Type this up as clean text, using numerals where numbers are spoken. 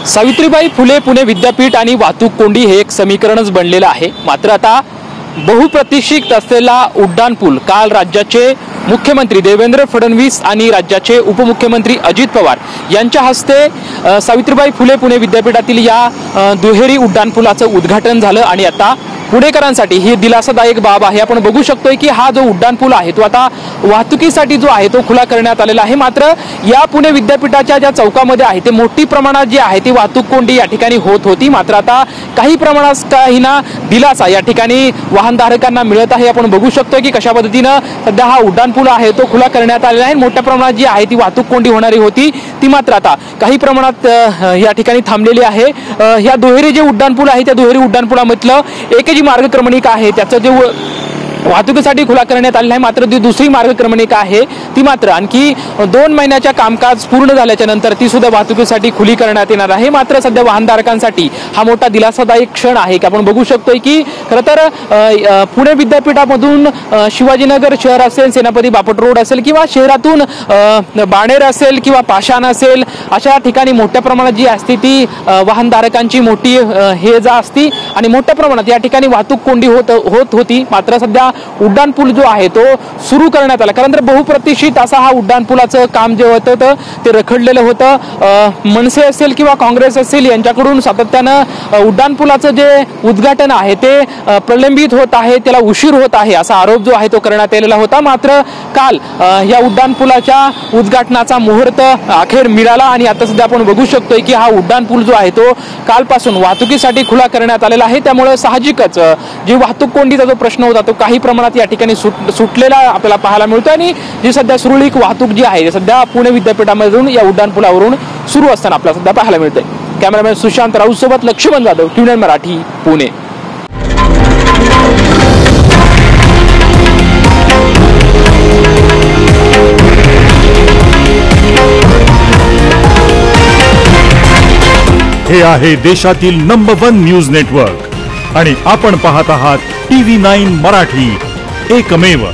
सावित्रीबाई फुले पुणे विद्यापीठ आणि वाहतूक कोंडी हे एक समीकरणच बनलेलं आहे। मात्र आता बहुप्रतीक्षित असलेला उड्डाण पूल काल राज्याचे मुख्यमंत्री देवेंद्र फडणवीस आणि राज्याचे उपमुख्यमंत्री अजित पवार यांच्या हस्ते सावित्रीबाई फुले पुणे विद्यापीठातील या दुहेरी उड्डाण पुलाचं उद्घाटन झालं आणि आता पुणेकरांसाठी ही दिलासादायक बाब आहे। आपण बघू शकतोय की हा जो उड्डाण पूल आहे तो आता वाहतुकीसाठी जो आहे तो खुला करण्यात आलेला आहे। मात्र या पुणे विद्यापीठाच्या ज्या चौकामध्ये आहे ते मोठी प्रमाणात जी आहे ती वाहतूक कोंडी या ठिकाणी होत होती। मात्र आता काही प्रमाणात काहीना दिलासा या ठिकाणी वाहनधारकांना मिळत आहे। आपण बघू शकतोय की कशा पद्धतीने सध्या हा उड्डाण पूल आहे तो खुला करण्यात आलेला आहे। मोठ्या प्रमाणात जी आहे ती वाहतूक कोंडी होणारी होती ती मात्र आता काही प्रमाणात या ठिकाणी थांबलेली आहे। या दुहेरी जे उड्डाण पूल आहे त्या दुहेरी उड्डाण पुलामधलं एक जी मार्गक्रमणिका आहे त्याचं जे वाहतुकीसाठी खुला करण्यात आलेला आहे। मात्र जी दुसरी मार्गक्रमणिका आहे ती मात्र आणखी 2 महिन्याच्या कामकाज पूर्ण झाल्याच्या नंतर ती सुद्धा वाहतुकीसाठी खुली करण्यात येणार आहे। मात्र सध्या वाहनधारकांसाठी हा मोठा दिलासादायक क्षण आहे की आपण बघू शकतोय की खरं तर पुणे विद्यापीठामधून शिवाजीनगर शहर असेल, सेनापती बापट रोड असेल किंवा शहरातून बाणेर असेल किंवा पाषाण असेल अशा ठिकाणी मोठ्या प्रमाणात जी असते ती वाहनधारकांची मोठी हे जा असती आणि मोठ्या प्रमाणात या ठिकाणी वाहतूक कोंडी होत होती। मात्र सध्या उड्डाण पूल जो आहे तो सुरू करण्यात आला, कारण तर बहुप्रतीक्षित असा हा उड्डाण पुलाचं काम जे होतं ते रखडलेलं होतं। मनसे असेल किंवा काँग्रेस असेल यांच्याकडून सातत्यानं उड्डाण पुलाचं जे उद्घाटन आहे ते प्रलंबित होत आहे, त्याला उशीर होत आहे असा आरोप जो आहे तो करण्यात आलेला होता। मात्र काल या उड्डाण पुलाच्या उद्घाटनाचा मुहूर्त अखेर मिळाला आणि आता सध्या आपण बघू शकतोय की हा उड्डाण पूल जो आहे तो कालपासून वाहतुकीसाठी खुला करण्यात आलेला आहे। त्यामुळे साहजिकच जी वाहतूक कोंडीचा जो प्रश्न होता तो काही प्रमाणात या ठिकाणी सुटलेला आपल्याला पाहायला मिळतो आणि जी सध्या सुरळीत वाहतूक जी आहे सध्या पुणे विद्यापीठामधून या उड्डाण पुलावरून सुरू असताना आपल्याला सध्या पाहायला मिळतंय। कॅमेरामॅन सुशांत राऊत सोबत लक्ष्मण जाधव, ट्यून मराठी, पुणे। हे आहे देशातील नंबर 1 न्यूज नेटवर्क आणि आपण पाहत आहात TV9 मराठी, एकमेव।